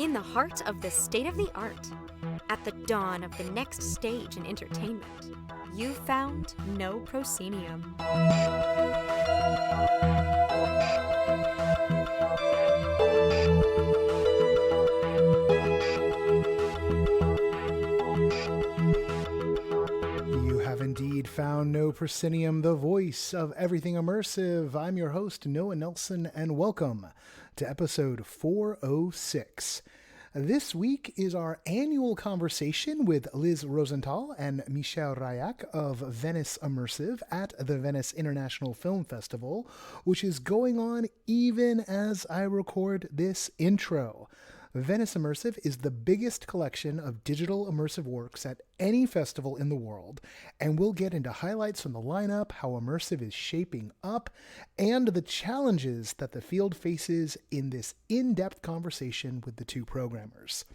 In the heart of the state-of-the-art, at the dawn of the next stage in entertainment, you found No Proscenium. You have indeed found No Proscenium, the voice of everything immersive. I'm your host, Noah Nelson, and welcome to episode 406. This week is our annual conversation with Liz Rosenthal and Michel Reilhac of Venice Immersive at the Venice International Film Festival, which is going on even as I record this intro. Venice Immersive is the biggest collection of digital immersive works at any festival in the world, and we'll get into highlights from the lineup, how immersive is shaping up, and the challenges that the field faces in this in-depth conversation with the two programmers.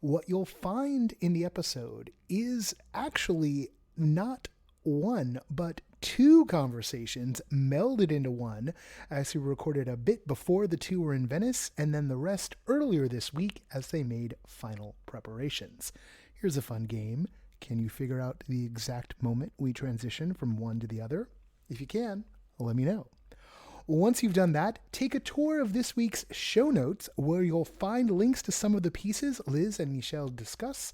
What you'll find in the episode is actually not one, but two conversations melded into one, as we recorded a bit before the two were in Venice, and then the rest earlier this week as they made final preparations. Here's a fun game. Can you figure out the exact moment we transition from one to the other? If you can, let me know. Once you've done that, take a tour of this week's show notes, where you'll find links to some of the pieces Liz and Michel discuss,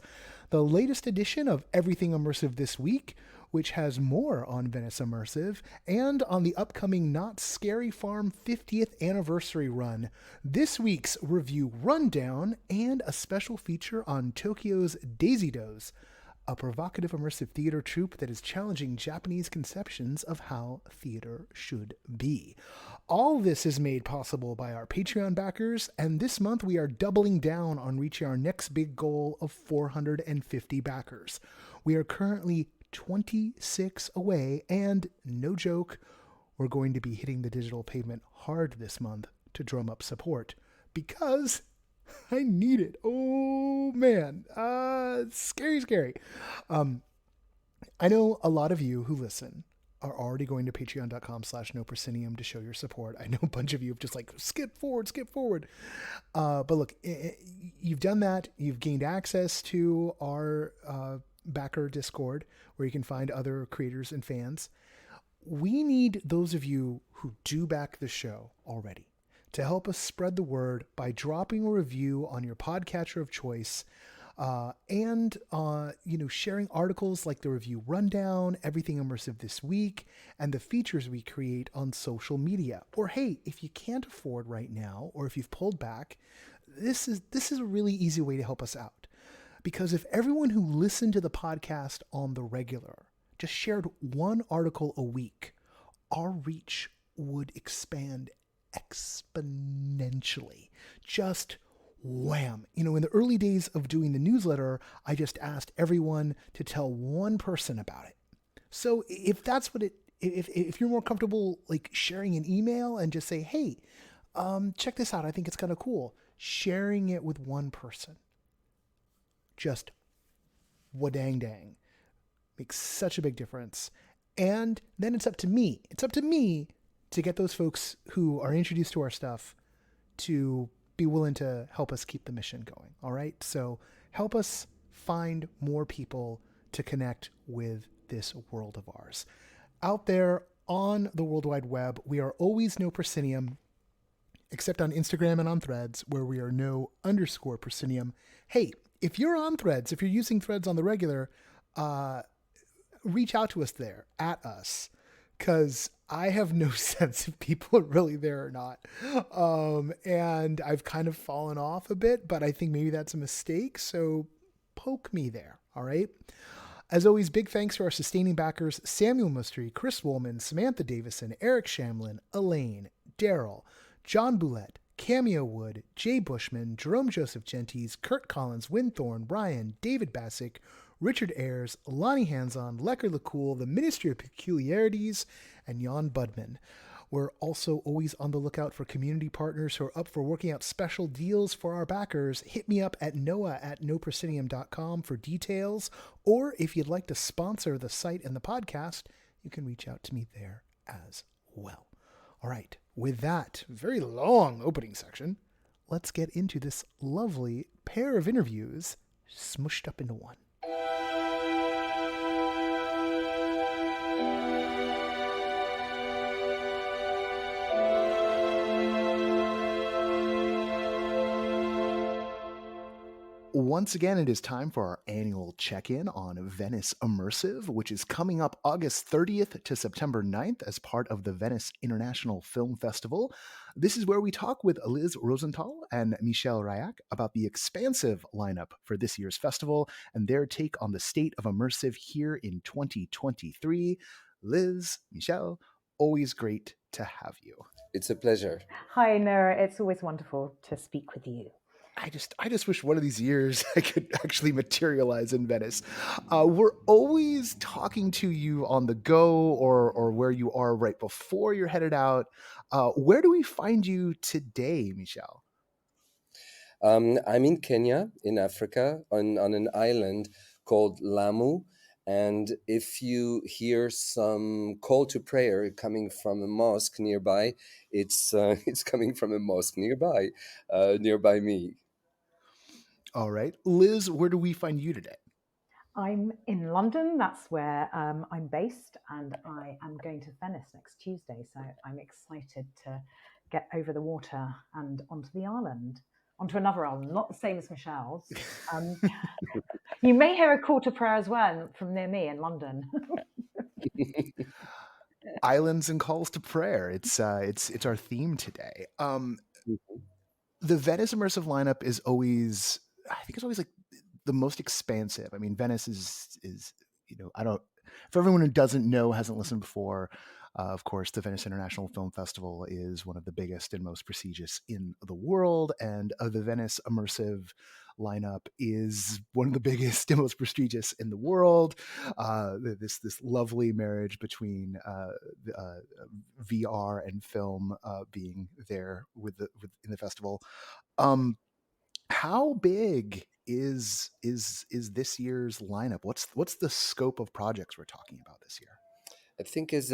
the latest edition of Everything Immersive This Week, which has more on Venice Immersive, and on the upcoming Not Scary Farm 50th anniversary run, this week's review rundown, and a special feature on Tokyo's Daisy Does, a provocative immersive theater troupe that is challenging Japanese conceptions of how theater should be. All this is made possible by our Patreon backers, and this month we are doubling down on reaching our next big goal of 450 backers. We are currently 26 away, and no joke, we're going to be hitting the digital pavement hard this month to drum up support, because I need it. Oh man, scary. I know a lot of you who listen are already going to patreon.com/noproscenium to show your support. I know a bunch of you have just like, skip forward. But look, you've done that. You've gained access to our backer Discord, where you can find other creators and fans. We need those of you who do back the show already to help us spread the word by dropping a review on your podcatcher of choice, and sharing articles like the review rundown, Everything Immersive This Week, and the features we create on social media. Or hey, if you can't afford right now, or if you've pulled back, this is a really easy way to help us out. Because if everyone who listened to the podcast on the regular just shared one article a week, our reach would expand exponentially. Just wham. In the early days of doing the newsletter, I just asked everyone to tell one person about it. So if that's what if you're more comfortable like sharing an email and just say, hey, check this out, I think it's kind of cool. Sharing it with one person, just dang makes such a big difference. And then it's up to me to get those folks who are introduced to our stuff to be willing to help us keep the mission going. All right. So help us find more people to connect with this world of ours. Out there on the World Wide Web, we are always No Proscenium, except on Instagram and on Threads, where we are No_Proscenium. Hey, if you're on Threads, if you're using Threads on the regular, reach out to us there, at us, because I have no sense if people are really there or not. And I've kind of fallen off a bit, but I think maybe that's a mistake, so poke me there, all right? As always, big thanks to our sustaining backers, Samuel Mustry, Chris Woolman, Samantha Davison, Eric Shamlin, Elaine, Daryl, John Boulette, Cameo Wood, Jay Bushman, Jerome Joseph Genties, Kurt Collins, Winthorne, Ryan, David Bassick, Richard Ayers, Lonnie Hanson, Lecker LeCool, the Ministry of Peculiarities, and Jan Budman. We're also always on the lookout for community partners who are up for working out special deals for our backers. Hit me up at noah@noproscenium.com for details, or if you'd like to sponsor the site and the podcast, you can reach out to me there as well. All right, with that very long opening section, let's get into this lovely pair of interviews smushed up into one. Once again, it is time for our annual check-in on Venice Immersive, which is coming up August 30th to September 9th as part of the Venice International Film Festival. This is where we talk with Liz Rosenthal and Michel Reilhac about the expansive lineup for this year's festival and their take on the state of immersive here in 2023. Liz, Michel, always great to have you. It's a pleasure. Hi, Noah. It's always wonderful to speak with you. I just wish one of these years I could actually materialize in Venice. We're always talking to you on the go or where you are right before you're headed out. Where do we find you today, Michel? I'm in Kenya, in Africa, on an island called Lamu. And if you hear some call to prayer coming from a mosque nearby, it's coming from a mosque nearby me. All right. Liz, where do we find you today? I'm in London. That's where I'm based, and I am going to Venice next Tuesday. So I'm excited to get over the water and onto the island, onto another island, not the same as Michel's. You may hear a call to prayer as well from near me in London. Islands and calls to prayer. It's our theme today. The Venice Immersive lineup is always, I think it's always like the most expansive. I mean, Venice is for everyone who doesn't know, hasn't listened before, of course, the Venice International Film Festival is one of the biggest and most prestigious in the world, and the Venice Immersive lineup is one of the biggest and most prestigious in the world. This lovely marriage between VR and film being there in the festival. How big is this year's lineup? What's the scope of projects we're talking about this year? I think as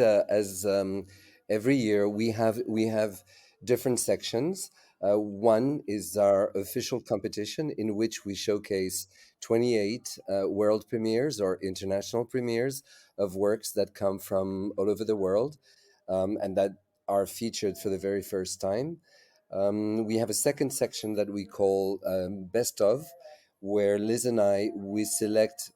every year we have different sections. One is our official competition in which we showcase 28 world premieres or international premieres of works that come from all over the world and that are featured for the very first time. We have a second section that we call Best of, where Liz and we select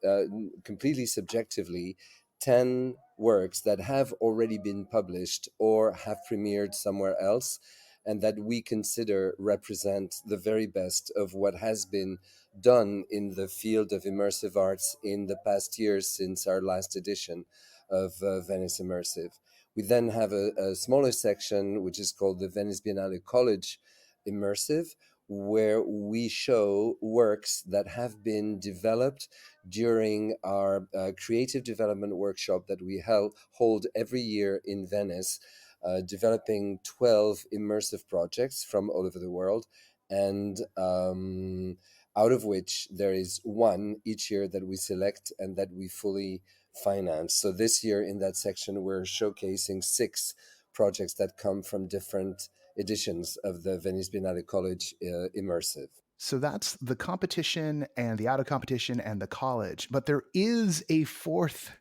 completely subjectively 10 works that have already been published or have premiered somewhere else and that we consider represent the very best of what has been done in the field of immersive arts in the past years since our last edition of Venice Immersive. We then have a smaller section, which is called the Venice Biennale College Immersive, where we show works that have been developed during our creative development workshop that we hold every year in Venice, developing 12 immersive projects from all over the world, and out of which there is one each year that we select and that we fully finance. So this year in that section, we're showcasing 6 projects that come from different editions of the Venice Biennale College Immersive. So that's the competition and the out of competition and the college. But there is a fourth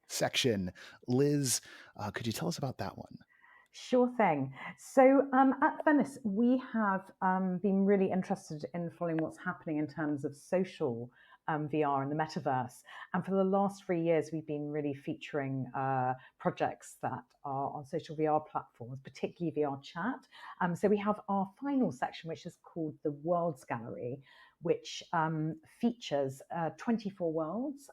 section. Liz, could you tell us about that one? Sure thing. So at Venice, we have been really interested in following what's happening in terms of social VR and the metaverse. And for the last 3 years, we've been really featuring projects that are on social VR platforms, particularly VR chat. So we have our final section, which is called the Worlds Gallery, which features 24 worlds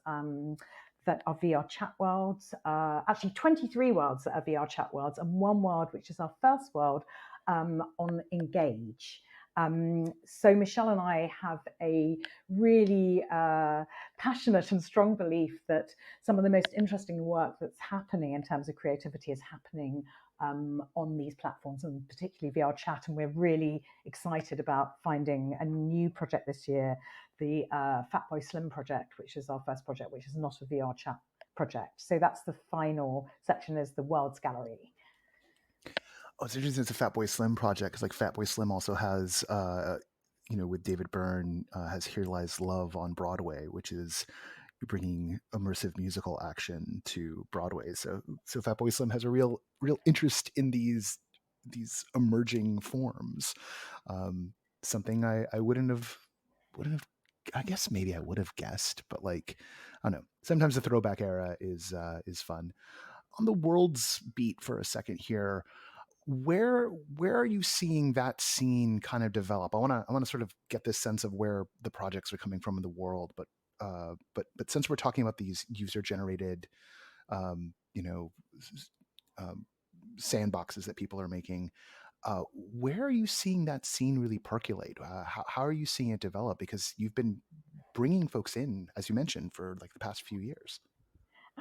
that are VR chat worlds, actually 23 worlds that are VR chat worlds, and one world, which is our first world, on Engage. So Michel and I have a really passionate and strong belief that some of the most interesting work that's happening in terms of creativity is happening on these platforms, and particularly VR chat. And we're really excited about finding a new project this year, the Fatboy Slim project, which is our first project, which is not a VR chat project. So that's the final section, is the Worlds Gallery. Oh, it's interesting. It's a Fatboy Slim project because like Fatboy Slim also has, with David Byrne, has Here Lies Love on Broadway, which is bringing immersive musical action to Broadway. So Fatboy Slim has a real interest in these emerging forms. Um, Something I wouldn't have. I guess maybe I would have guessed, but like I don't know. Sometimes the throwback era is fun. On the world's beat for a second here, where are you seeing that scene kind of develop? I want to sort of get this sense of where the projects are coming from in the world, but since we're talking about these user generated, um, you know, um, sandboxes that people are making, where are you seeing that scene really percolate? How are you seeing it develop? Because you've been bringing folks in, as you mentioned, for like the past few years.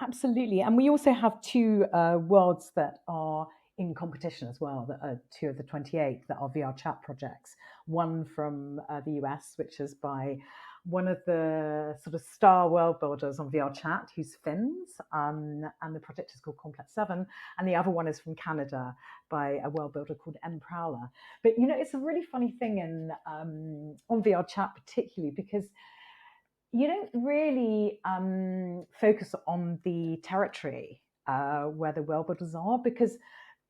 Absolutely. And we also have two worlds that are in competition as well, that are two of the 28 that are VR chat projects. One from the US, which is by one of the sort of star world builders on VR chat, who's Finns, and the project is called Complex 7. And the other one is from Canada by a world builder called M Prowler. But, it's a really funny thing on VR chat particularly because you don't really focus on the territory where the world builders are because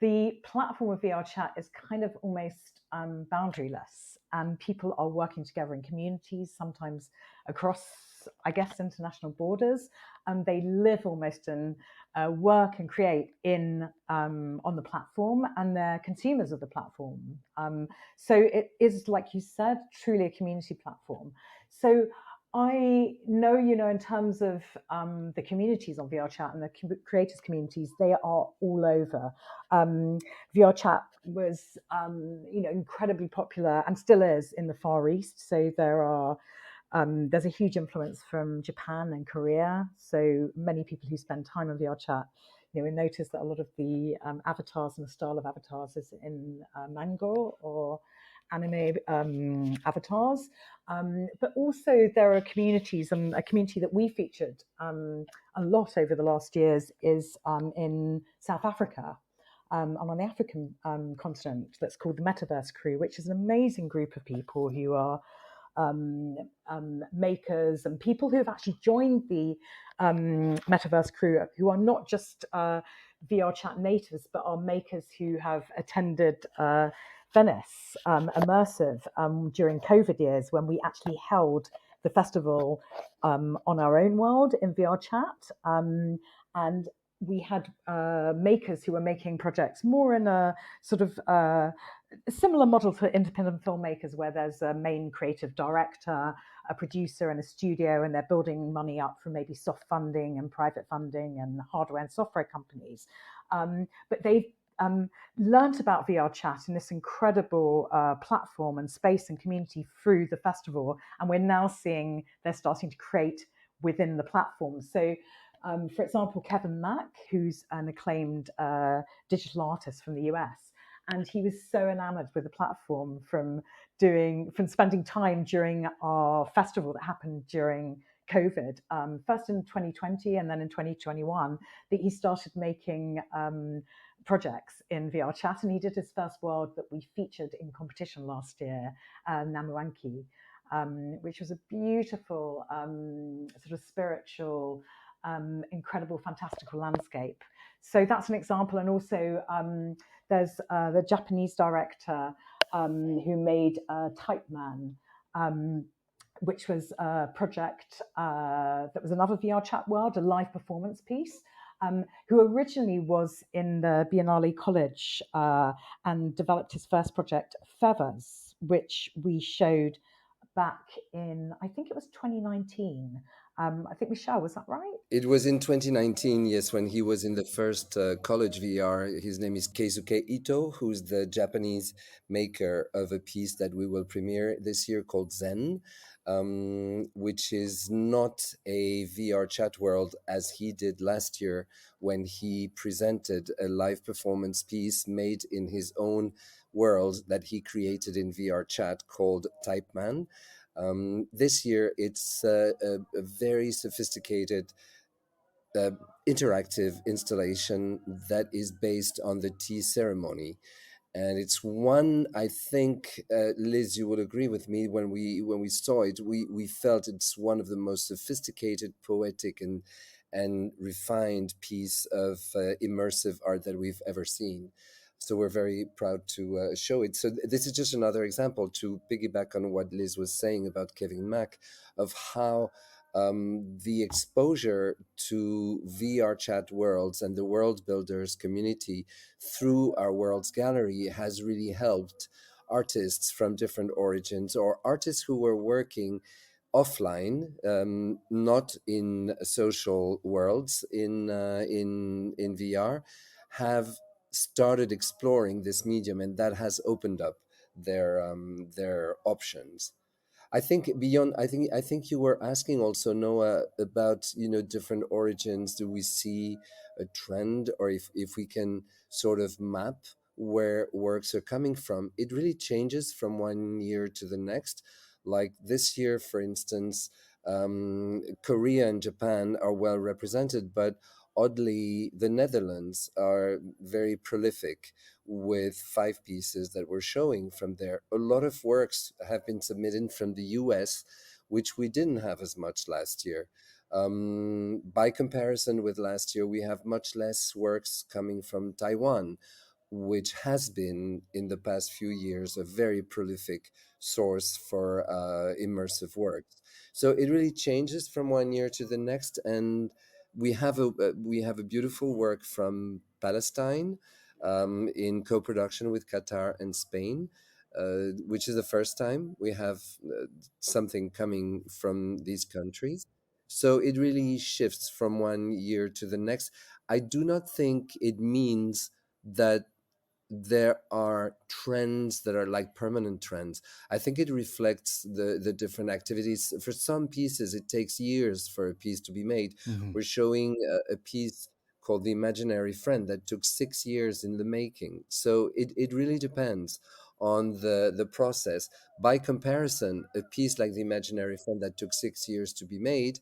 the platform of VR chat is kind of almost boundaryless, and people are working together in communities, sometimes across, I guess, international borders. They live almost and work and create in on the platform, and they're consumers of the platform. So it is, like you said, truly a community platform. So I know, in terms of the communities on VR Chat and the creators communities, they are all over. VR Chat was, incredibly popular and still is in the Far East. So there's a huge influence from Japan and Korea. So many people who spend time on VR Chat, we notice that a lot of the avatars and the style of avatars is in manga or anime avatars. But also there are communities, and a community that we featured a lot over the last years is in South Africa. And on the African continent, that's called the Metaverse Crew, which is an amazing group of people who are makers and people who have actually joined the Metaverse Crew, who are not just VR chat natives, but are makers who have attended Venice Immersive during COVID years, when we actually held the festival on our own world in VR chat. And we had makers who were making projects more in a sort of a similar model to independent filmmakers, where there's a main creative director, a producer, and a studio, and they're building money up from maybe soft funding and private funding and hardware and software companies. But they've learned about VR chat in this incredible platform and space and community through the festival, and we're now seeing they're starting to create within the platform. So for example, Kevin Mack, who's an acclaimed digital artist from the US, and he was so enamored with the platform from spending time during our festival that happened during COVID, first in 2020 and then in 2021, that he started making projects in VR chat. And he did his first world that we featured in competition last year, Namuanki, which was a beautiful sort of spiritual, incredible, fantastical landscape. So that's an example. And also there's the Japanese director who made Type Man, which was a project that was another VR chat world, a live performance piece, who originally was in the Biennale College and developed his first project, Feathers, which we showed back in, I think it was 2019. I think, Michel, was that right? It was in 2019, yes, when he was in the first college VR. His name is Keisuke Ito, who's the Japanese maker of a piece that we will premiere this year called Zen, which is not a VR chat world as he did last year when he presented a live performance piece made in his own world that he created in VR chat called Type Man. This year, it's a very sophisticated interactive installation that is based on the tea ceremony. And it's one, I think, Liz, you would agree with me, when we saw it, we felt it's one of the most sophisticated, poetic, and refined piece of immersive art that we've ever seen. So we're very proud to show it. So this is just another example, to piggyback on what Liz was saying about Kevin Mack, of how the exposure to VR chat worlds and the world builders community through our Worlds Gallery has really helped artists from different origins, or artists who were working offline, not in social worlds, in VR, have started exploring this medium, and that has opened up their options. I think beyond, I think you were asking also, Noah, about, different origins. Do we see a trend, or if we can sort of map where works are coming from? It really changes from one year to the next. Like this year, for instance, Korea and Japan are well represented, but oddly, the Netherlands are very prolific with 5 pieces that we're showing from there. A lot of works have been submitted from the US, which we didn't have as much last year. By comparison with last year, we have much less works coming from Taiwan, which has been in the past few years a very prolific source for immersive works. So it really changes from one year to the next, and we have a beautiful work from Palestine, in co-production with Qatar and Spain, which is the first time we have something coming from these countries. So it really shifts from one year to the next. I do not think it means that there are trends that are like permanent trends. I think it reflects the different activities. For some pieces, it takes years for a piece to be made. Hmm. We're showing a piece called The Imaginary Friend that took 6 years in the making. So it really depends on the process. By comparison, a piece like The Imaginary Friend that took 6 years to be made,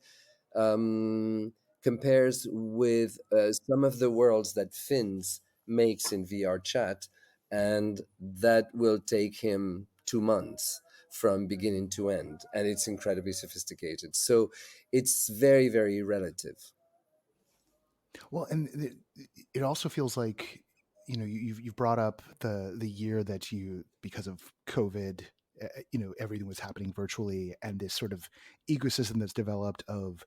um, compares with some of the worlds that Fins makes in VR chat, and that will take him 2 months from beginning to end, and it's incredibly sophisticated. So it's very, very relative. Well, and it also feels like, you've brought up the year that you, because of COVID, everything was happening virtually, and this sort of ecosystem that's developed of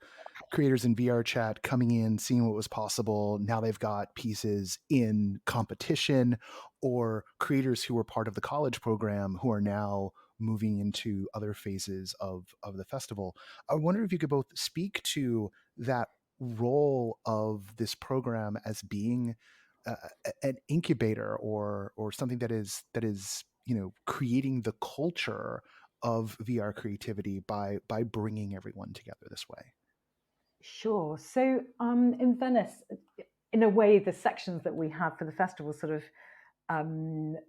creators in VR chat coming in, seeing what was possible. Now they've got pieces in competition, or creators who were part of the college program who are now moving into other phases of the festival. I wonder if you could both speak to that role of this program as being an incubator, or something that is creating the culture of VR creativity by bringing everyone together this way. Sure. So in Venice, in a way, the sections that we have for the festival sort of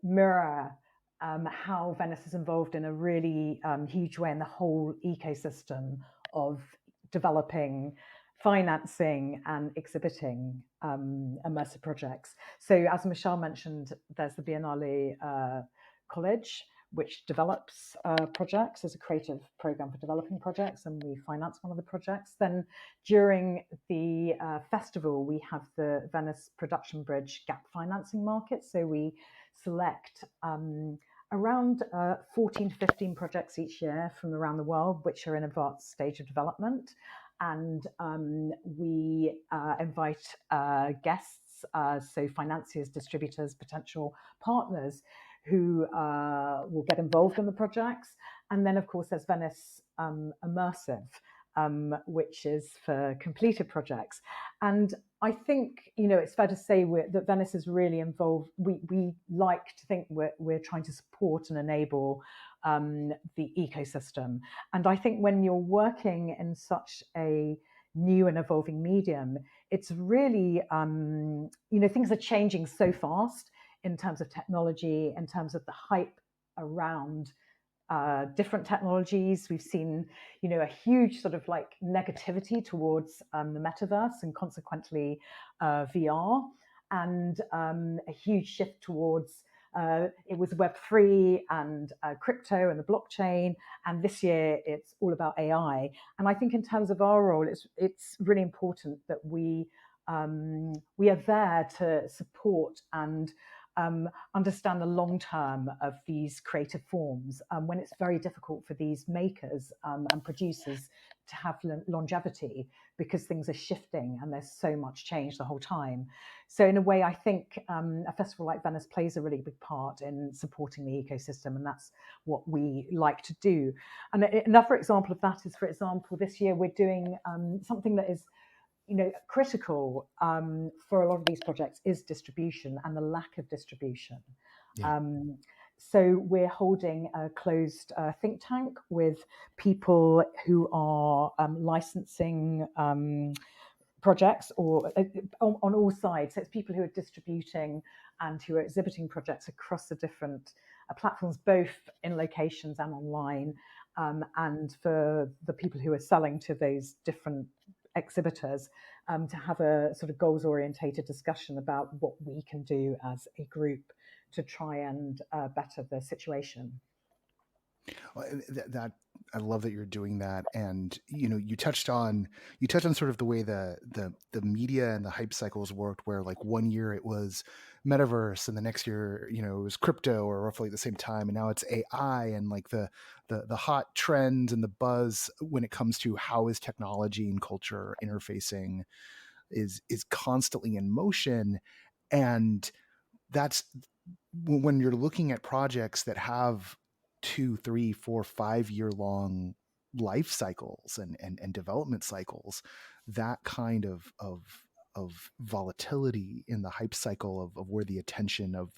mirror how Venice is involved in a really huge way in the whole ecosystem of developing, financing, and exhibiting immersive projects. So, as Michel mentioned, there's the Biennale College, which develops projects as a creative program for developing projects, and we finance one of the projects. Then during the festival, we have the Venice Production Bridge Gap Financing Market. So we select around 14 to 15 projects each year from around the world, which are in advanced stage of development. And we invite guests, so financiers, distributors, potential partners, who will get involved in the projects. And then, of course, there's Venice Immersive, which is for completed projects. And I think, it's fair to say that Venice is really involved. We like to think we're trying to support and enable the ecosystem. And I think when you're working in such a new and evolving medium, it's really, things are changing so fast in terms of technology, in terms of the hype around different technologies. We've seen, a huge sort of like negativity towards the metaverse, and consequently VR, and a huge shift towards it was Web3 and crypto and the blockchain, and this year it's all about AI. And I think in terms of our role, it's really important that we are there to support and understand the long term of these creative forms when it's very difficult for these makers and producers to have longevity because things are shifting and there's so much change the whole time. So in a way, I think a festival like Venice plays a really big part in supporting the ecosystem, and that's what we like to do. And another example of that is, for example, this year we're doing something that is critical for a lot of these projects is distribution and the lack of distribution. Yeah. So we're holding a closed think tank with people who are licensing projects or on all sides. So it's people who are distributing and who are exhibiting projects across the different platforms, both in locations and online. And for the people who are selling to those different exhibitors, to have a sort of goals orientated discussion about what we can do as a group to try and better the situation. Well, that I love that you're doing that, and you touched on sort of the way the media and the hype cycles worked, where like one year it was metaverse, and the next year it was crypto, or roughly at the same time, and now it's AI, and like the hot trends and the buzz when it comes to how is technology and culture interfacing is constantly in motion, and that's when you're looking at projects that have 2, 3, 4, 5 year long life cycles and development cycles, that kind of volatility in the hype cycle of where the attention of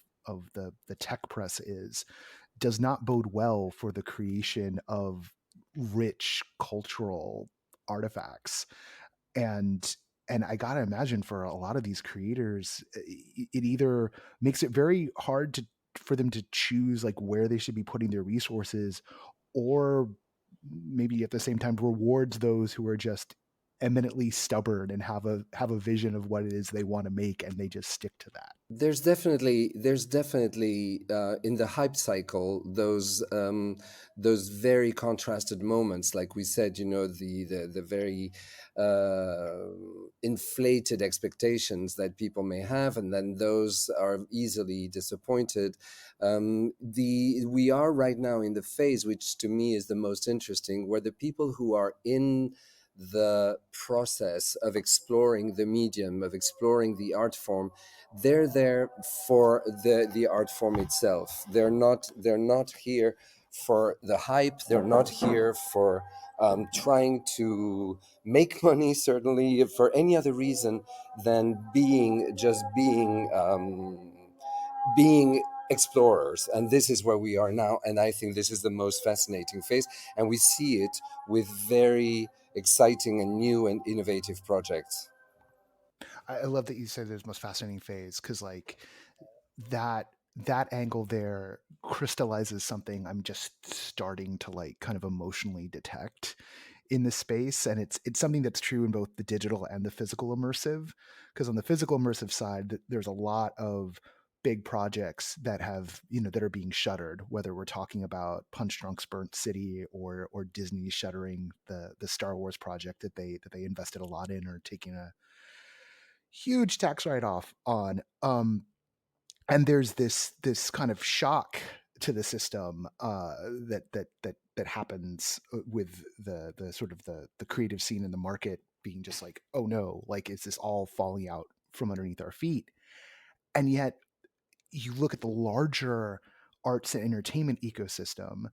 the tech press is does not bode well for the creation of rich cultural artifacts. And I gotta imagine for a lot of these creators, it either makes it very hard for them to choose like where they should be putting their resources, or maybe at the same time rewards those who are just eminently stubborn and have a vision of what it is they want to make, and they just stick to that. There's definitely in the hype cycle those very contrasted moments, like we said, the very inflated expectations that people may have, and then those are easily disappointed. We are right now in the phase, which to me is the most interesting, where the people who are in the process of exploring the medium, of exploring the art form, they're there for the art form itself. They're not here for the hype. They're not here for trying to make money, certainly, for any other reason than being explorers. And this is where we are now, and I think this is the most fascinating phase, and we see it with very exciting and new and innovative projects. I love that you said this most fascinating phase, because like that that angle there crystallizes something I'm just starting to like kind of emotionally detect in this space, and it's something that's true in both the digital and the physical immersive. Because on the physical immersive side, there's a lot of big projects that have that are being shuttered, whether we're talking about Punch Drunk's Burnt City, or Disney shuttering the Star Wars project that they invested a lot in, or taking a huge tax write-off on. And there's this kind of shock to the system that happens with the sort of the creative scene in the market being just like, oh no, like is this all falling out from underneath our feet? And yet you look at the larger arts and entertainment ecosystem,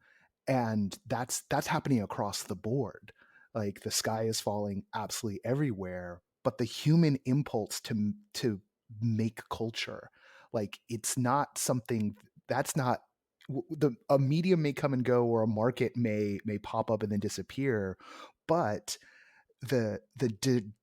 and that's happening across the board. Like the sky is falling absolutely everywhere, but the human impulse to make culture, like it's not something that's not the a medium may come and go, or a market may pop up and then disappear, but the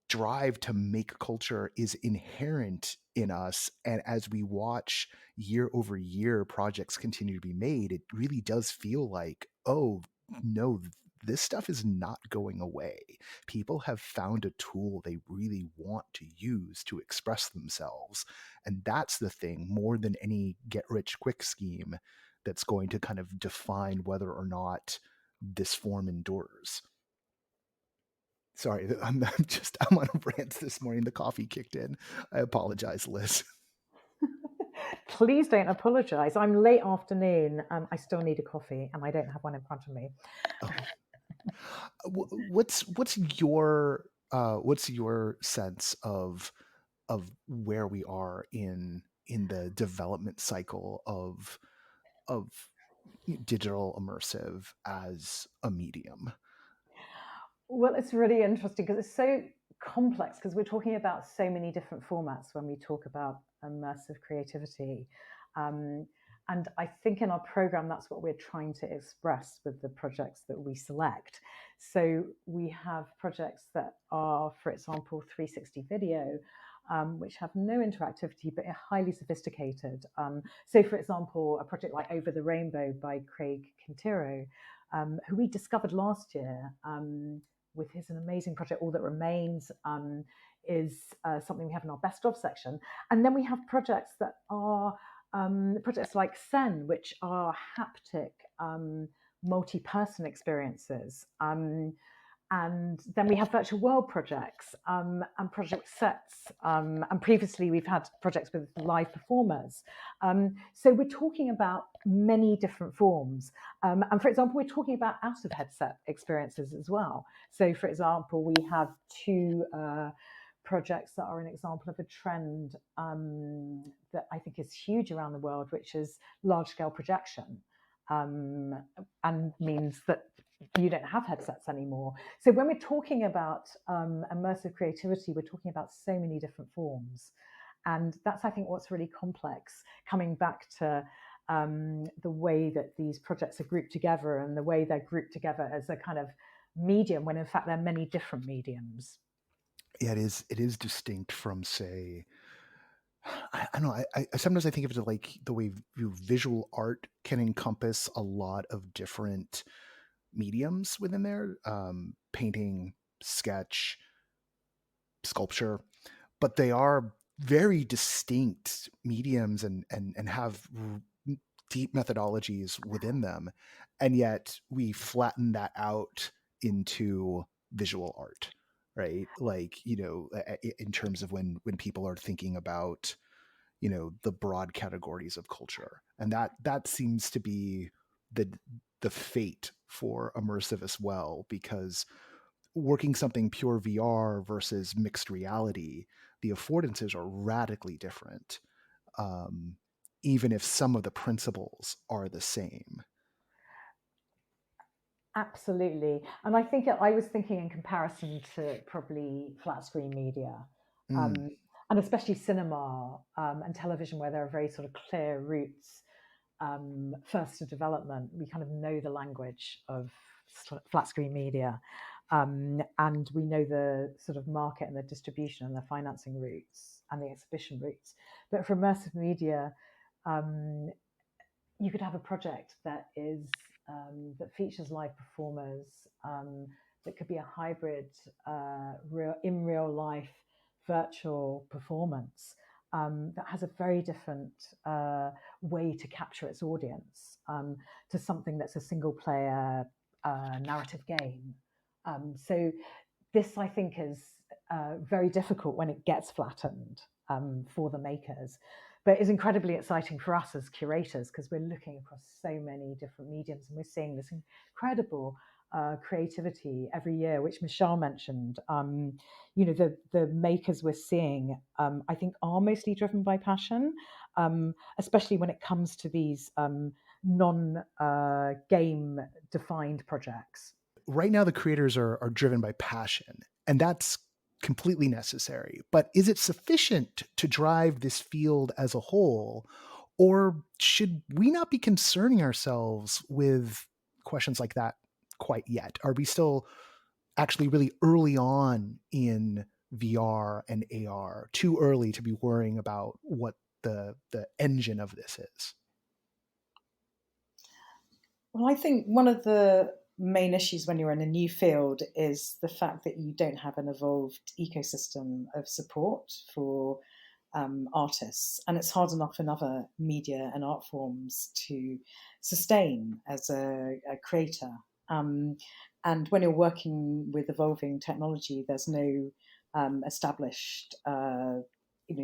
drive to make culture is inherent in us. And as we watch year over year projects continue to be made, it really does feel like, oh no, this stuff is not going away. People have found a tool they really want to use to express themselves. And that's the thing, more than any get rich quick scheme, that's going to kind of define whether or not this form endures. Sorry, I'm on a rant this morning. The coffee kicked in. I apologize, Liz. Please don't apologize. I'm late afternoon. I still need a coffee, and I don't have one in front of me. Oh. What's your sense of where we are in the development cycle of digital immersive as a medium? Well, it's really interesting because it's so complex, because we're talking about so many different formats when we talk about immersive creativity. And I think in our program, that's what we're trying to express with the projects that we select. So we have projects that are, for example, 360 video, which have no interactivity but are highly sophisticated. So, for example, a project like Over the Rainbow by Craig Quintero, who we discovered last year with his amazing project, All That Remains, is something we have in our best of section. And then we have projects that are projects like Sen, which are haptic, multi-person experiences. And then we have virtual world projects and project sets. And previously we've had projects with live performers. So we're talking about many different forms. And for example, we're talking about out of headset experiences as well. So for example, we have two projects that are an example of a trend that I think is huge around the world, which is large scale projection, and means that you don't have headsets anymore. So when we're talking about immersive creativity, we're talking about so many different forms. And that's, I think, what's really complex, coming back to the way that these projects are grouped together and the way they're grouped together as a kind of medium, when in fact they're many different mediums. Yeah, it is distinct from, say, I don't know. I sometimes I think of it like the way visual art can encompass a lot of different mediums within there, painting, sketch, sculpture, but they are very distinct mediums and have deep methodologies within them, and yet we flatten that out into visual art, right? Like, in terms of when people are thinking about, the broad categories of culture, and that seems to be the fate for immersive as well, because working something pure VR versus mixed reality, the affordances are radically different, even if some of the principles are the same. Absolutely. And I think I was thinking in comparison to probably flat screen media, and especially cinema and television, where there are very sort of clear routes first to development. We kind of know the language of flat screen media, and we know the sort of market and the distribution and the financing routes and the exhibition routes. But for immersive media, you could have a project that is that features live performers, that could be a hybrid in real life virtual performance, that has a very different way to capture its audience, to something that's a single player narrative game. So this, I think, is very difficult when it gets flattened for the makers, but is incredibly exciting for us as curators, because we're looking across so many different mediums and we're seeing this incredible creativity every year, which Michel mentioned. The makers we're seeing, I think, are mostly driven by passion, especially when it comes to these non-game defined projects. Right now, the creators are driven by passion, and that's completely necessary. But is it sufficient to drive this field as a whole, or should we not be concerning ourselves with questions like that quite yet? Are we still actually really early on in VR and AR, too early to be worrying about what the engine of this is? Well, I think one of the main issues when you're in a new field is the fact that you don't have an evolved ecosystem of support for artists, and it's hard enough in other media and art forms to sustain as a creator. And when you're working with evolving technology, there's no established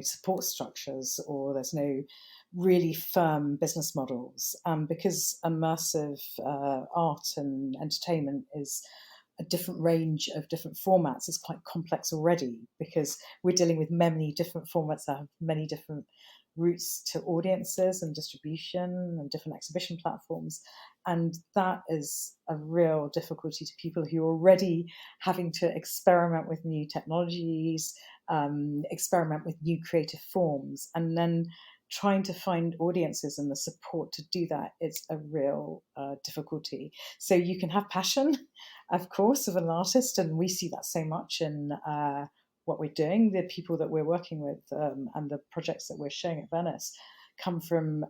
support structures, or there's no really firm business models, because immersive art and entertainment is a different range of different formats. It's quite complex already because we're dealing with many different formats that have many different routes to audiences and distribution and different exhibition platforms. And that is a real difficulty to people who are already having to experiment with new technologies, experiment with new creative forms, and then trying to find audiences and the support to do that is a real difficulty. So you can have passion, of course, of an artist, and we see that so much in what we're doing. The people that we're working with and the projects that we're showing at Venice come from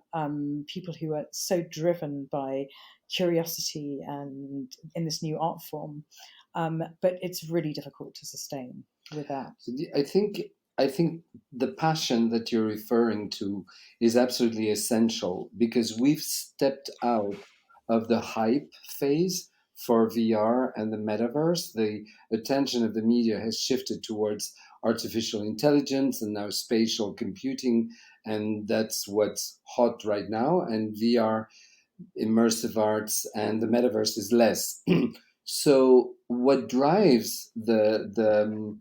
people who are so driven by curiosity and in this new art form. But it's really difficult to sustain with that. I think the passion that you're referring to is absolutely essential, because we've stepped out of the hype phase for VR and the metaverse. The attention of the media has shifted towards artificial intelligence and now spatial computing, and that's what's hot right now. And VR, immersive arts, and the metaverse is less. So what drives the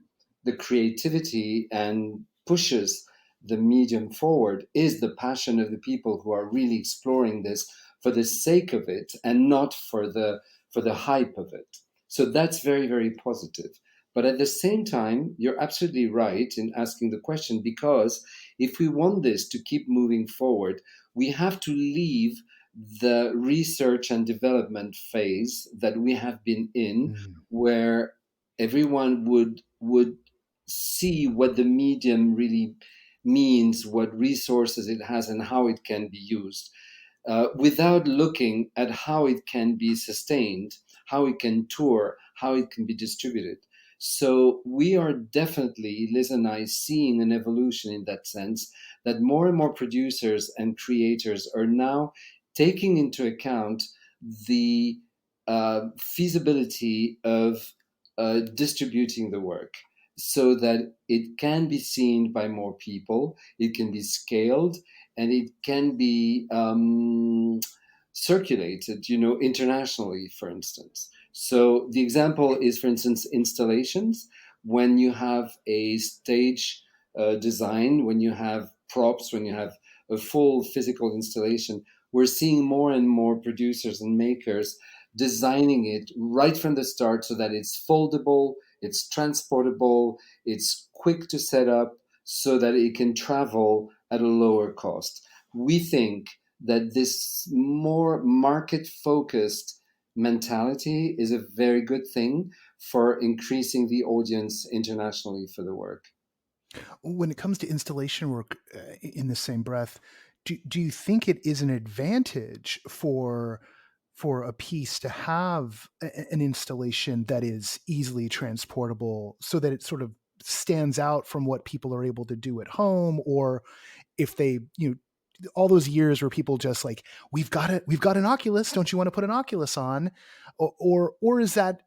creativity and pushes the medium forward is the passion of the people who are really exploring this for the sake of it and not for the hype of it. So that's very, very positive. But at the same time, you're absolutely right in asking the question, because if we want this to keep moving forward, we have to leave the research and development phase that we have been in, where everyone would see what the medium really means, what resources it has, and how it can be used, without looking at how it can be sustained, how it can tour, how it can be distributed. So we are definitely, Liz and I, seeing an evolution in that sense, that more and more producers and creators are now taking into account the feasibility of distributing the work so that it can be seen by more people, it can be scaled, and it can be circulated, internationally, for instance. So the example is, for instance, installations. When you have a stage design, when you have props, when you have a full physical installation, we're seeing more and more producers and makers designing it right from the start so that it's foldable, it's transportable, it's quick to set up, so that it can travel at a lower cost. We think that this more market-focused mentality is a very good thing for increasing the audience internationally for the work. When it comes to installation work, in the same breath, do you think it is an advantage for a piece to have an installation that is easily transportable, so that it sort of stands out from what people are able to do at home? Or if they, all those years where people just like, we've got an Oculus, don't you want to put an Oculus on? Or is it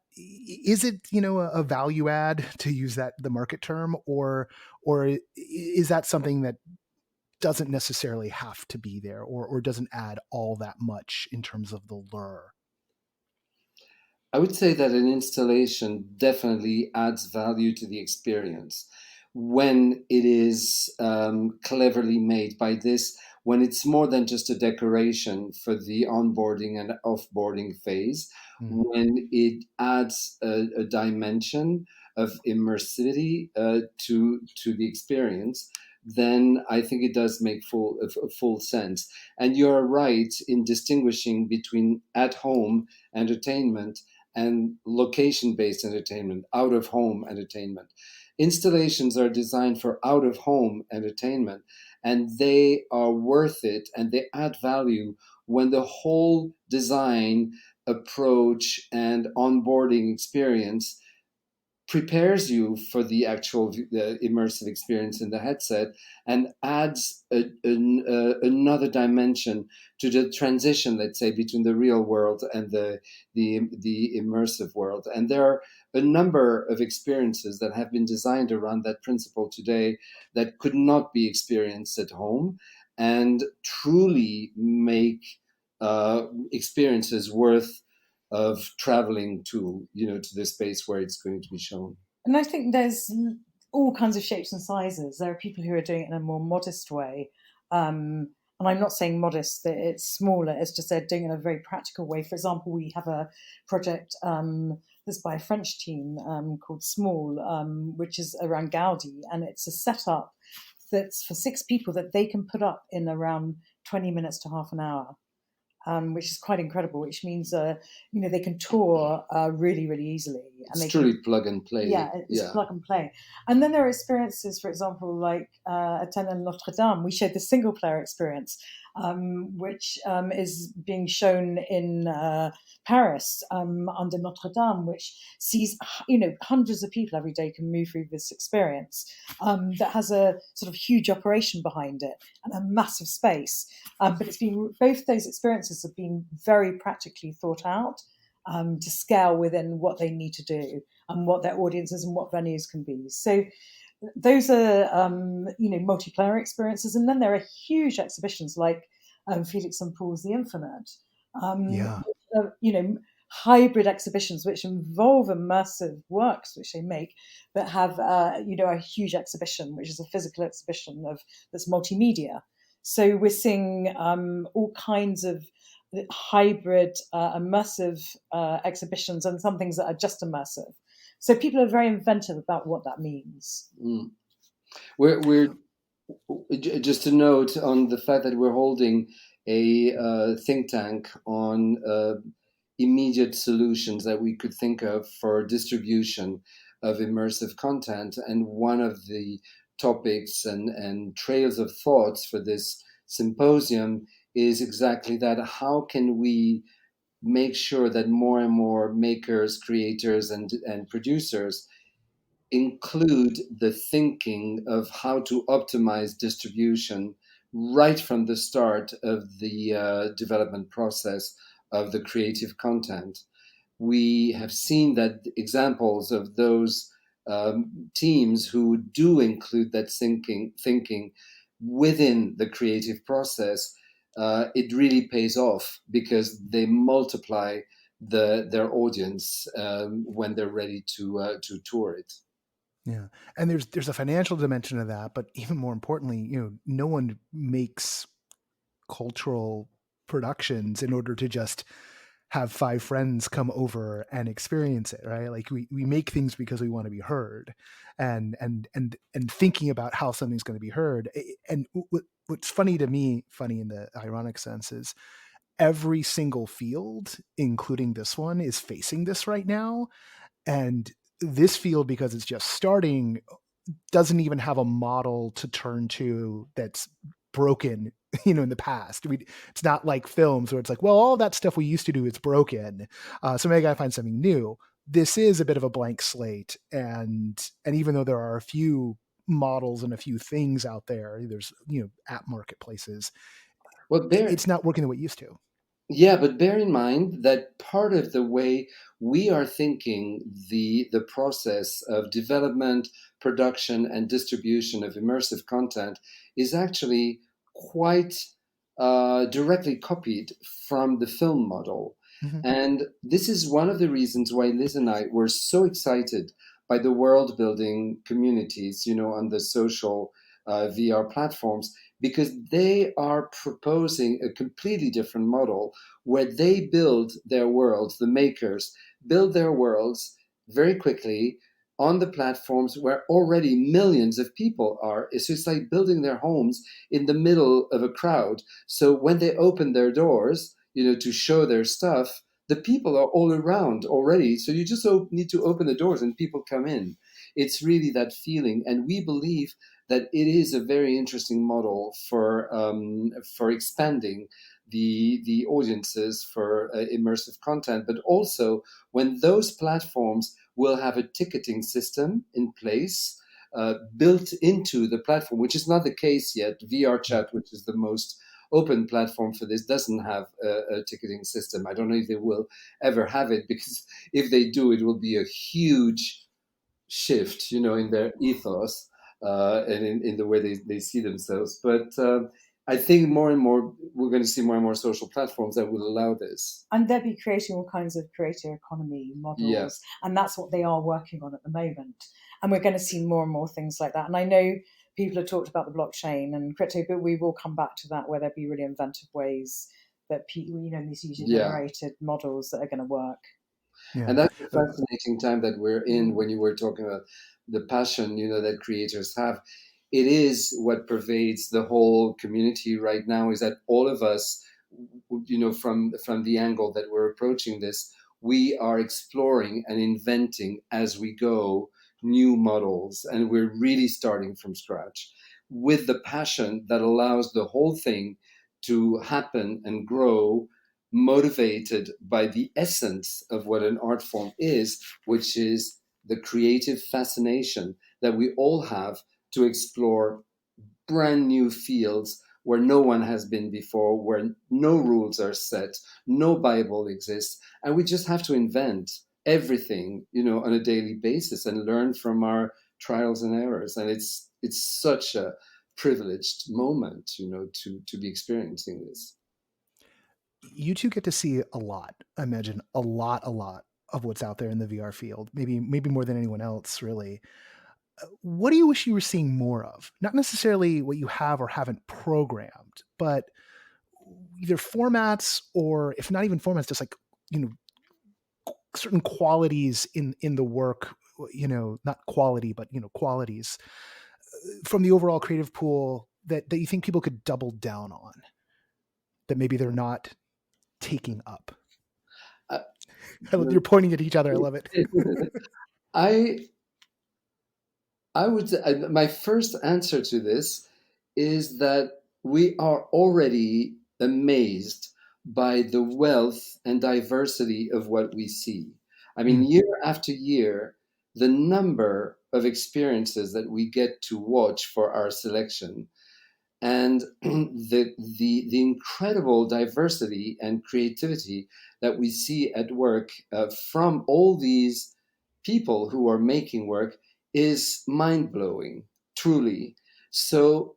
a value add, to use the market term, or is that something that doesn't necessarily have to be there, or doesn't add all that much in terms of the lure? I would say that an installation definitely adds value to the experience when it is cleverly made. By this, when it's more than just a decoration for the onboarding and offboarding phase, when it adds a dimension of immersivity to the experience, then I think it does make full sense. And you're right in distinguishing between at-home entertainment and location-based entertainment, out-of-home entertainment. Installations are designed for out-of-home entertainment, and they are worth it, and they add value when the whole design approach and onboarding experience prepares you for the actual immersive experience in the headset and adds another dimension to the transition, let's say, between the real world and the immersive world. And there are a number of experiences that have been designed around that principle today that could not be experienced at home and truly make experiences worth of traveling to, to the space where it's going to be shown. And I think there's all kinds of shapes and sizes. There are people who are doing it in a more modest way. And I'm not saying modest, that it's smaller, it's just they're doing it in a very practical way. For example, we have a project that's by a French team called Small, which is around Gaudi. And it's a setup that's for 6 people that they can put up in around 20 minutes to half an hour. Which is quite incredible, which means, they can tour really, really easily. And it's truly plug and play. Yeah, it's plug and play. And then there are experiences, for example, like attending Notre Dame. We showed the single player experience, which is being shown in Paris under Notre Dame, which sees, hundreds of people every day can move through this experience that has a sort of huge operation behind it and a massive space. But it's been, both those experiences have been very practically thought out to scale within what they need to do and what their audiences and what venues can be. So those are, multiplayer experiences. And then there are huge exhibitions like Felix and Paul's The Infinite, hybrid exhibitions which involve immersive works which they make, but have, a huge exhibition, which is a physical exhibition that's multimedia. So we're seeing all kinds of hybrid, immersive exhibitions and some things that are just immersive. So people are very inventive about what that means. Mm. We're just to note on the fact that we're holding a think tank on immediate solutions that we could think of for distribution of immersive content. And one of the topics and trails of thoughts for this symposium is exactly that. How can we make sure that more and more makers, creators, and producers include the thinking of how to optimize distribution right from the start of the development process of the creative content? We have seen that examples of those teams who do include that thinking within the creative process, it really pays off because they multiply their audience when they're ready to tour it. Yeah, and there's a financial dimension of that, but even more importantly, no one makes cultural productions in order to just have 5 friends come over and experience it, right? Like we make things because we want to be heard, and thinking about how something's going to be heard. And what's funny to me, funny in the ironic sense, is every single field, including this one, is facing this right now. And this field, because it's just starting, doesn't even have a model to turn to that's broken, in the past. It's not like films where it's like, well, all that stuff we used to do is broken. So maybe I gotta find something new. This is a bit of a blank slate. And even though there are a few models and a few things out there, there's, app marketplaces, well, it's not working the way it used to. Yeah, but bear in mind that part of the way we are thinking the process of development, production, and distribution of immersive content is actually quite directly copied from the film model. Mm-hmm. And this is one of the reasons why Liz and I were so excited by the world building communities, on the social VR platforms, because they are proposing a completely different model where they build their worlds, the makers build their worlds very quickly on the platforms where already millions of people are. So it's like building their homes in the middle of a crowd. So when they open their doors, to show their stuff, the people are all around already. So you just need to open the doors and people come in. It's really that feeling. And we believe that it is a very interesting model for expanding the audiences for immersive content, but also when those platforms will have a ticketing system in place built into the platform, which is not the case yet. VR Chat, which is the most open platform for this, doesn't have a ticketing system. I don't know if they will ever have it, because if they do, it will be a huge shift, in their ethos and in the way they see themselves. But I think more and more we're going to see more and more social platforms that will allow this. And they'll be creating all kinds of creator economy models. Yeah. And that's what they are working on at the moment. And we're going to see more and more things like that. And I know people have talked about the blockchain and crypto, but we will come back to that, where there'll be really inventive ways that people, these user-generated models that are going to work. Yeah. And that's a fascinating time that we're in. When you were talking about the passion, that creators have, it is what pervades the whole community right now, is that all of us, from the angle that we're approaching this, we are exploring and inventing as we go new models, and we're really starting from scratch with the passion that allows the whole thing to happen and grow, motivated by the essence of what an art form is, which is the creative fascination that we all have to explore brand new fields where no one has been before, where no rules are set, no Bible exists, and we just have to invent everything, on a daily basis and learn from our trials and errors. And it's such a privileged moment, to be experiencing this. You two get to see a lot. I imagine a lot of what's out there in the VR field. Maybe more than anyone else, really. What do you wish you were seeing more of? Not necessarily what you have or haven't programmed, but either formats, or if not even formats, just like, certain qualities in the work, not quality, but qualities from the overall creative pool that you think people could double down on, that maybe they're not taking up. You're pointing at each other. I love it. I would say, my first answer to this is that we are already amazed by the wealth and diversity of what we see. I mean, year after year, the number of experiences that we get to watch for our selection, and the incredible diversity and creativity that we see at work from all these people who are making work is mind-blowing, truly. So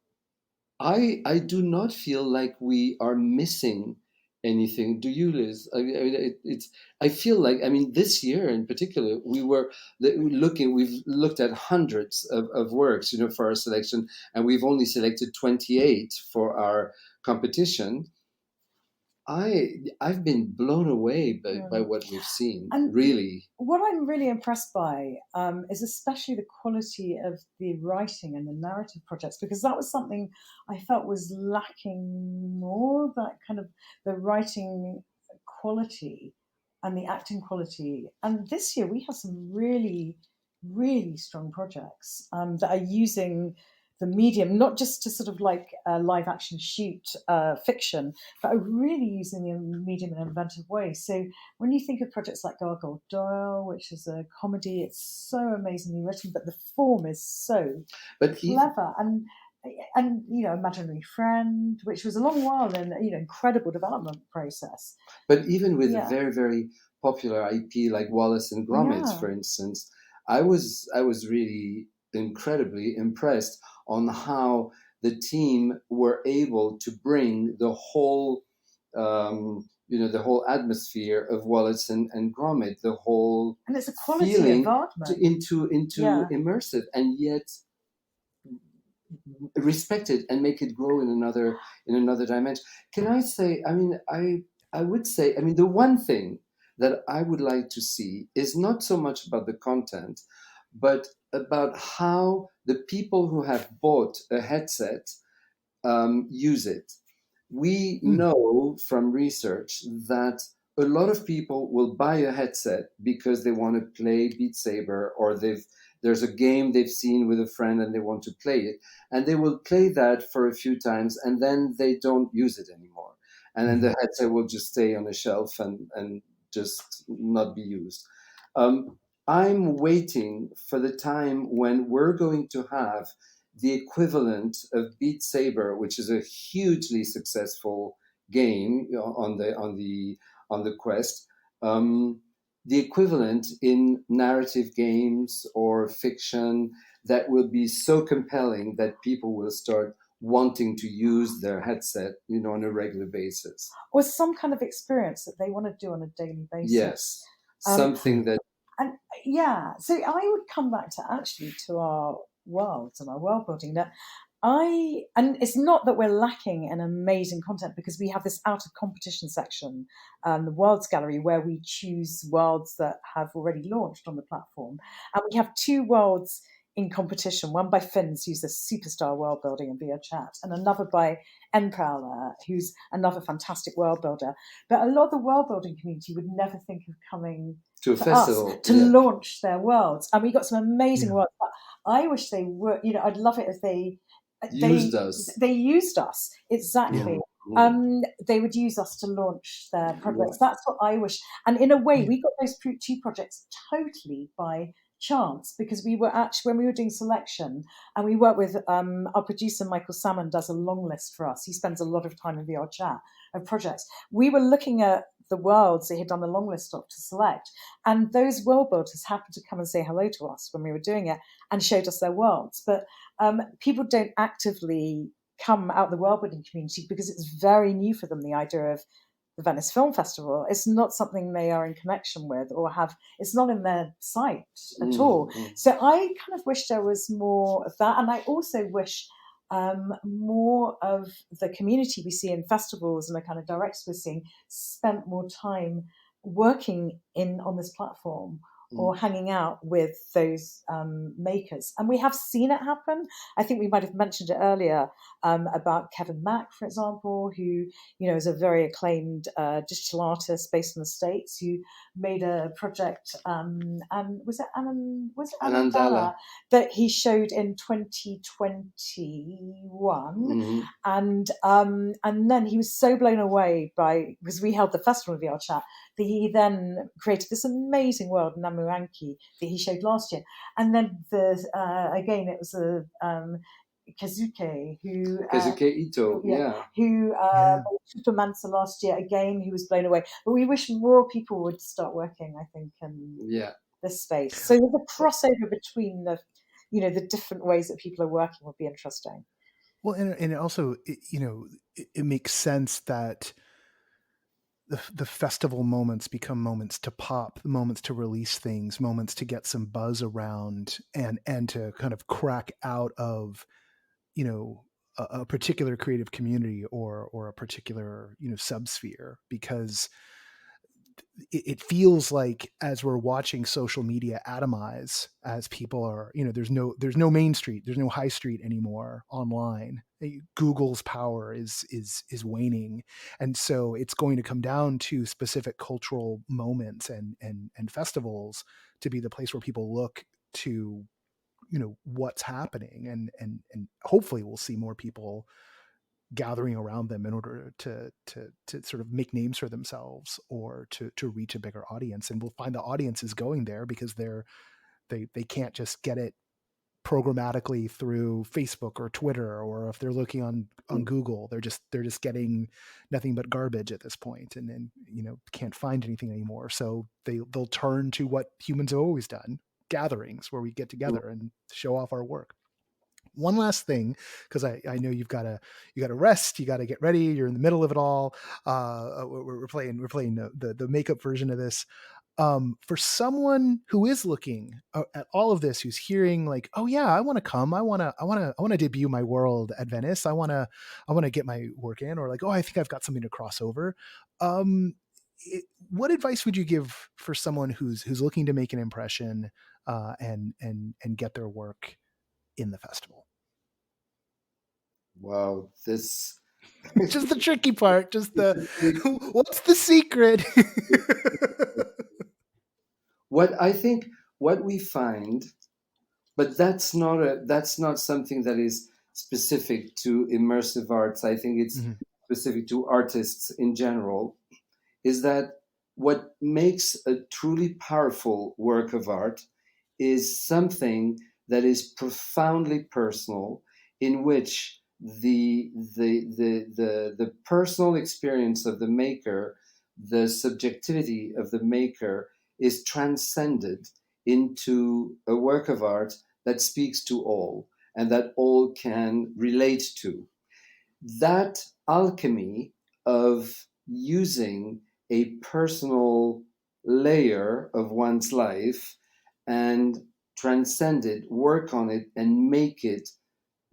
I do not feel like we are missing anything. Do you, Liz? I feel like, this year in particular, we've looked at hundreds of works, for our selection, and we've only selected 28 for our competition. I've been blown away by what we've seen, and really. What I'm really impressed by is especially the quality of the writing and the narrative projects, because that was something I felt was lacking more, that kind of the writing quality and the acting quality. And this year we have some really, really strong projects that are using the medium, not just to sort of like live action shoot fiction, but are really using the medium in an inventive way. So when you think of projects like Gargoyle Doyle, which is a comedy, it's so amazingly written, but the form is so clever. And Imaginary Friend, which was a long while and incredible development process. But even with a very, very popular IP like Wallace and Gromit, for instance, I was really incredibly impressed on how the team were able to bring the whole the whole atmosphere of Wallace and Gromit, the whole and it's a quality feeling of into immersive, and yet respect it and make it grow in another dimension. Can I say, I would say, the one thing that I would like to see is not so much about the content, but about how the people who have bought a headset use it. We know from research that a lot of people will buy a headset because they want to play Beat Saber, or there's a game they've seen with a friend and they want to play it, and they will play that for a few times and then they don't use it anymore. and then the headset will just stay on a shelf and just not be used. I'm waiting for the time when we're going to have the equivalent of Beat Saber, which is a hugely successful game on the Quest. The equivalent in narrative games or fiction that will be so compelling that people will start wanting to use their headset, on a regular basis. Or some kind of experience that they want to do on a daily basis. Yes, something that. And yeah, so I would come back to our worlds and our world building. That and it's not that we're lacking in amazing content, because we have this out of competition section, the Worlds Gallery, where we choose worlds that have already launched on the platform, and we have 2 worlds in competition, one by Finns, who's a superstar world building and VR chat, and another by Prowler, who's another fantastic world builder. But a lot of the world building community would never think of coming to a festival us to launch their worlds. And we got some amazing worlds. But I wish they were, I'd love it if they used us. They used us, exactly. They would use us to launch their projects. That's what I wish. And in a way, we got those 2 projects totally by chance, because we were actually, when we were doing selection, and we work with our producer Michael Salmon does a long list for us. He spends a lot of time in VR chat of projects. We were looking at the worlds that he'd done the long list of to select, and those world builders happened to come and say hello to us when we were doing it and showed us their worlds. But people don't actively come out of the world building community because it's very new for them, the idea of the Venice Film Festival. It's not something they are in connection with or have, it's not in their sight at all. So I kind of wish there was more of that. And I also wish more of the community we see in festivals and the kind of directors we're seeing spent more time working on this platform or hanging out with those makers. And we have seen it happen. I think we might have mentioned it earlier about Kevin Mack, for example, who, is a very acclaimed digital artist based in the States, who made a project, and was it Anandala that he showed in 2021. And then he was so blown away because we held the festival of VR Chat, that he then created this amazing world, Namuanki, that he showed last year. And then again, it was Kazuke Ito, who Supermancer last year, again, who was blown away. But we wish more people would start working, I think, in this space. So the crossover between the different ways that people are working would be interesting. Well, and also, it makes sense that the festival moments become moments to pop, moments to release things, moments to get some buzz around, and to kind of crack out of, a particular creative community or a particular, subsphere, because it feels like, as we're watching social media atomize, as people are, there's no main street, there's no high street anymore online. Google's power is waning, and so it's going to come down to specific cultural moments and festivals to be the place where people look to, what's happening, and hopefully we'll see more people gathering around them in order to sort of make names for themselves or to reach a bigger audience. And we'll find the audience is going there because they can't just get it programmatically through Facebook or Twitter, or if they're looking on Google, they're just getting nothing but garbage at this point, and then can't find anything anymore. So they'll turn to what humans have always done, gatherings where we get together and show off our work. One last thing, because I know you got to rest, you got to get ready, you're in the middle of it all. We're playing the makeup version of this. For someone who is looking at all of this, who's hearing like, oh yeah, I want to come, I want to debut my world at Venice, I want to get my work in, or like, oh, I think I've got something to cross over. What advice would you give for someone who's looking to make an impression and get their work in the festival? Wow, this just the tricky part, just what's the secret? what we find, but that's not something that is specific to immersive arts. I think it's specific to artists in general, is that what makes a truly powerful work of art is something that is profoundly personal, in which the personal experience of the maker, the subjectivity of the maker, is transcended into a work of art that speaks to all and that all can relate to. That alchemy of using a personal layer of one's life and transcend it, work on it, and make it,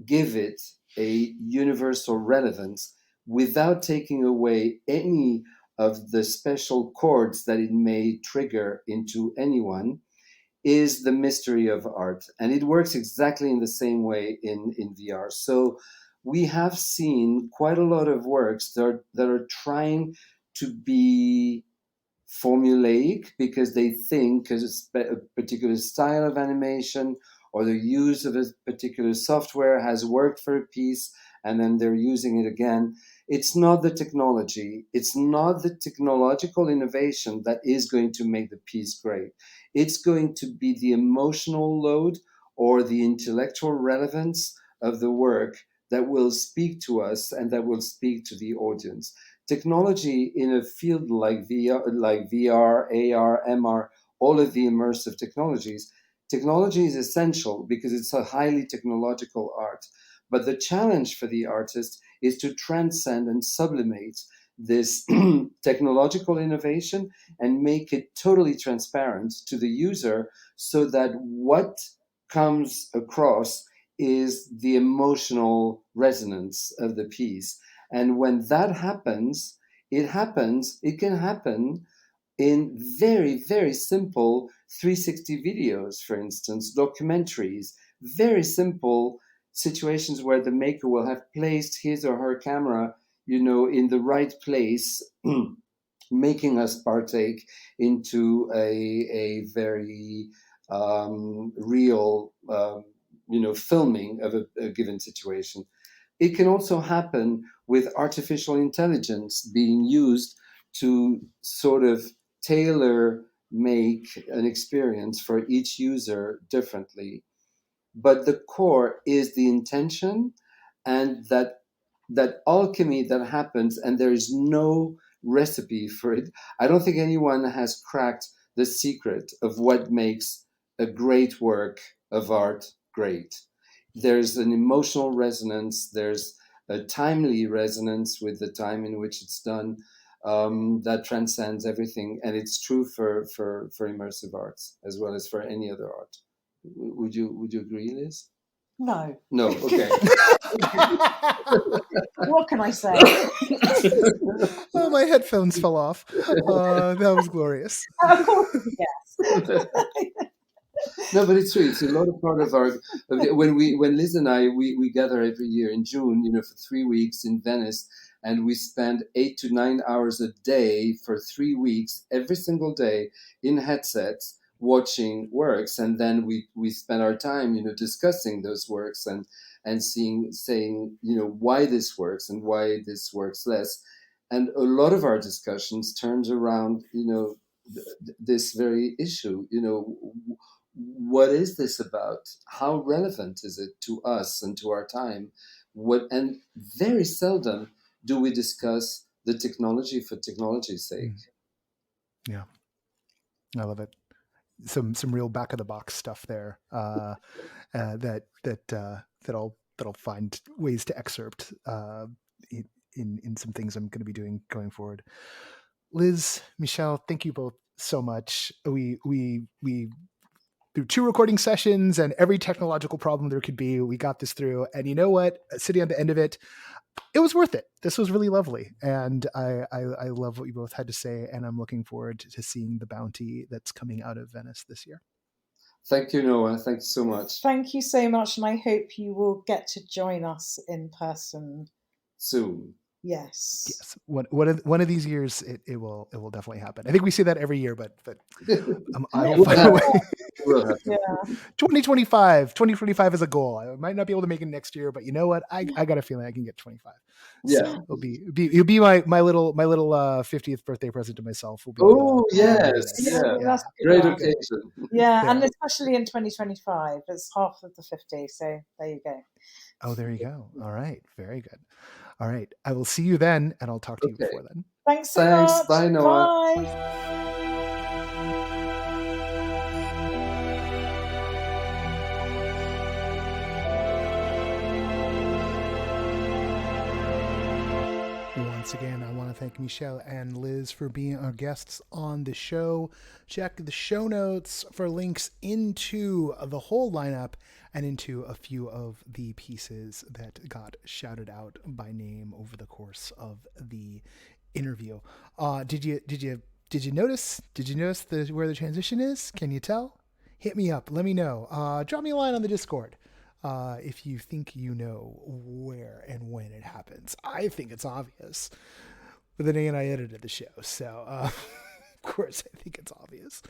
give it a universal relevance without taking away any of the special chords that it may trigger into anyone, is the mystery of art. And it works exactly in the same way in VR. So we have seen quite a lot of works that are trying to be formulaic because they think because a particular style of animation or the use of a particular software has worked for a piece and then they're using it again. It's not the technology, it's not the technological innovation that is going to make the piece great. It's going to be the emotional load or the intellectual relevance of the work that will speak to us and that will speak to the audience. Technology in a field like VR, AR, MR, all of the immersive technologies, technology is essential because it's a highly technological art. But the challenge for the artist is to transcend and sublimate this technological innovation and make it totally transparent to the user so that what comes across is the emotional resonance of the piece. And when that happens, it can happen in very, very simple 360 videos, for instance, documentaries, very simple situations where the maker will have placed his or her camera, in the right place, making us partake into a very real, filming of a given situation. It can also happen with artificial intelligence being used to sort of tailor make an experience for each user differently. But the core is the intention and that alchemy that happens, and there is no recipe for it. I don't think anyone has cracked the secret of what makes a great work of art great. There's an emotional resonance, there's a timely resonance with the time in which it's done, that transcends everything. And it's true for immersive arts as well as for any other art. Would you agree, Liz? No. No, okay. What can I say? Oh, my headphones fell off. That was glorious. Of course, yes. No, but it's true. It's a lot of part of our when Liz and I we gather every year in June, for 3 weeks in Venice, and we spend 8 to 9 hours a day for 3 weeks, every single day in headsets watching works, and then we spend our time, discussing those works and saying, why this works and why this works less. And a lot of our discussions turns around, this very issue, what is this about? How relevant is it to us and to our time? And very seldom do we discuss the technology for technology's sake. Yeah, I love it. Some real back of the box stuff there. That'll find ways to excerpt in some things I'm going to be doing going forward. Liz, Michel, thank you both so much. We through 2 recording sessions and every technological problem there could be, we got this through. And you know what? Sitting on the end of it, it was worth it. This was really lovely. And I love what you both had to say. And I'm looking forward to seeing the bounty that's coming out of Venice this year. Thank you, Noah. Thank you so much. Thank you so much. And I hope you will get to join us in person soon. Yes. Yes, one of these years it will definitely happen. I think we see that every year, but I will find a way. It will happen. Yeah. 2025 is a goal. I might not be able to make it next year, but you know what? I got a feeling I can get 25. Yeah. So it'll be my little 50th birthday present to myself. Will be Yes. Yeah, Yeah. that's a good Great one. occasion. Yeah, and especially in 2025, it's half of the 50. So there you go. Oh, there you go. All right. Very good. All right. I will see you then, and I'll talk to you Okay. before then. Thanks so Thanks. much. Bye, Noah. Bye. Once again, I want to thank Michel and Liz for being our guests on the show. Check the show notes for links into the whole lineup and into a few of the pieces that got shouted out by name over the course of the interview. Did you notice? Did you notice where the transition is? Can you tell? Hit me up. Let me know. Drop me a line on the Discord. If you think you know where and when it happens. I think it's obvious. But then again, I edited the show, so of course I think it's obvious.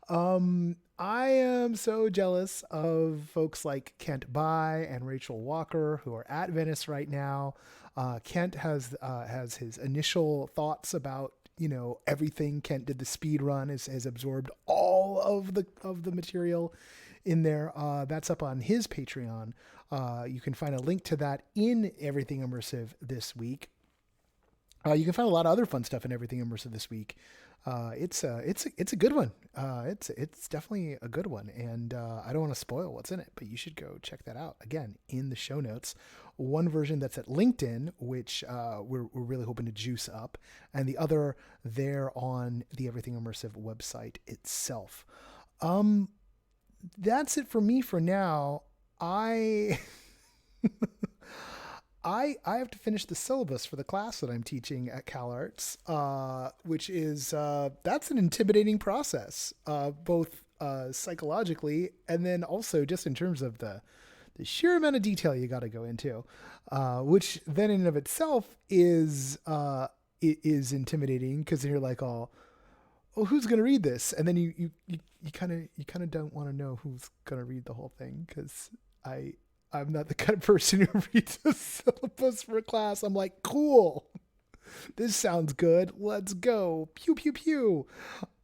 I am so jealous of folks like Kent Bai and Rachel Walker who are at Venice right now. Kent has his initial thoughts about everything. Kent did the speed run, has absorbed all of the material in there. That's up on his Patreon. You can find a link to that in Everything Immersive this week. You can find a lot of other fun stuff in Everything Immersive this week. It's a good one. It's definitely a good one, and I don't want to spoil what's in it, but you should go check that out. Again, in the show notes, one version that's at LinkedIn, which we're really hoping to juice up, and the other there on the Everything Immersive website itself. That's it for me for now. I have to finish the syllabus for the class that I'm teaching at CalArts, which is that's an intimidating process, both psychologically and then also just in terms of the sheer amount of detail you got to go into, which then in and of itself is intimidating because you're like, oh, who's gonna read this? And then you kind of don't want to know who's gonna read the whole thing because I'm not the kind of person who reads a syllabus for a class. I'm like, cool, this sounds good. Let's go. Pew, pew, pew.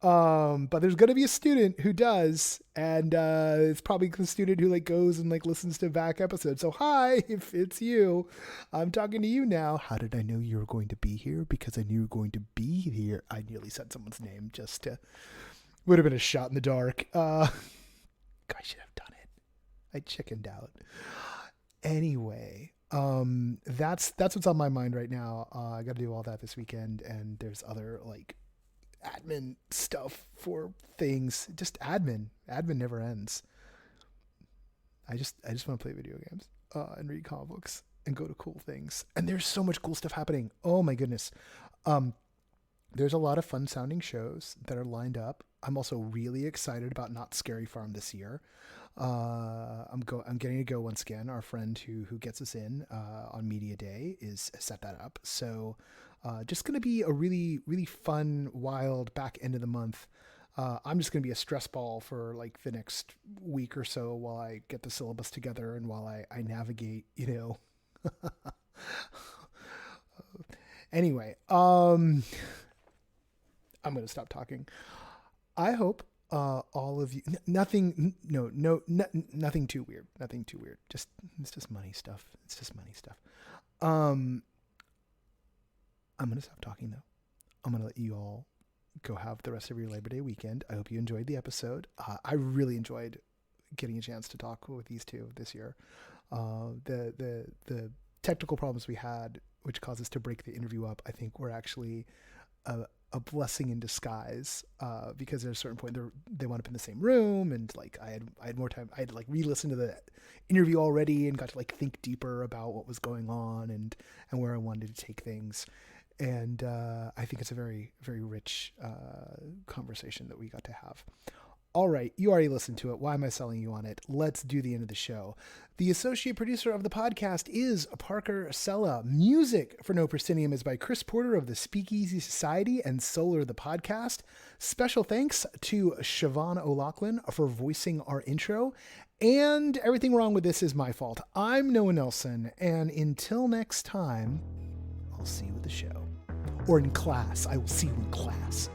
But there's going to be a student who does. And it's probably the student who goes and listens to back episodes. So hi, if it's you, I'm talking to you now. How did I know you were going to be here? Because I knew you were going to be here. I nearly said someone's name just to, would have been a shot in the dark. I should have done it. I chickened out. Anyway, that's what's on my mind right now. I got to do all that this weekend, and there's other admin stuff for things. Just admin never ends. I just want to play video games and read comic books and go to cool things. And there's so much cool stuff happening. Oh my goodness. There's a lot of fun sounding shows that are lined up. I'm also really excited about Not Scary Farm this year. I'm getting to go once again. Our friend who gets us in on Media Day is set that up. So just going to be a really, really fun, wild back end of the month. I'm just going to be a stress ball for the next week or so while I get the syllabus together and while I navigate, Anyway, I'm going to stop talking. I hope all of you, nothing too weird. Nothing too weird. It's just money stuff. I'm going to stop talking though. I'm going to let you all go have the rest of your Labor Day weekend. I hope you enjoyed the episode. I really enjoyed getting a chance to talk with these two this year. The technical problems we had, which caused us to break the interview up, I think were actually a blessing in disguise, because at a certain point they wound up in the same room, and I had more time. I had re-listened to the interview already and got to think deeper about what was going on and where I wanted to take things. And I think it's a very, very rich conversation that we got to have. All right, you already listened to it. Why am I selling you on it? Let's do the end of the show. The associate producer of the podcast is Parker Sella. Music for No Proscenium is by Chris Porter of the Speakeasy Society and Solar the Podcast. Special thanks to Siobhan O'Loughlin for voicing our intro. And everything wrong with this is my fault. I'm Noah Nelson, and until next time, I'll see you at the show. Or in class. I will see you in class.